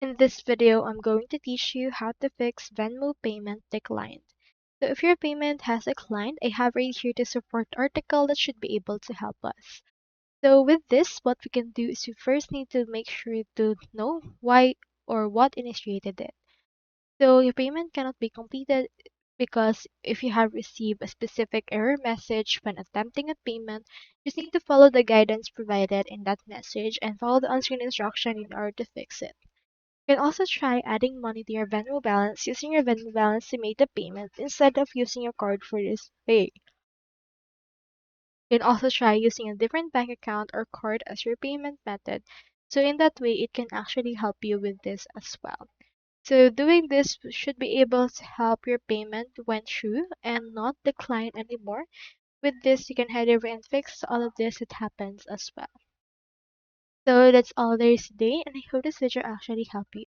In this video, I'm going to teach you how to fix Venmo Payment Declined. So if your payment has declined, I have right here the support article that should be able to help us. So with this, what we can do is we first need to make sure to know why or what initiated it. So your payment cannot be completed because if you have received a specific error message when attempting a payment, you just need to follow the guidance provided in that message and follow the on-screen instruction in order to fix it. You can also try adding money to your Venmo balance using your Venmo balance to make the payment instead of using your card for this pay. You can also try using a different bank account or card as your payment method. So in that way, it can actually help you with this as well. So doing this should be able to help your payment went through and not decline anymore. With this, you can head over and fix all of this that happens as well. So that's all there is today, and I hope this video actually helped you.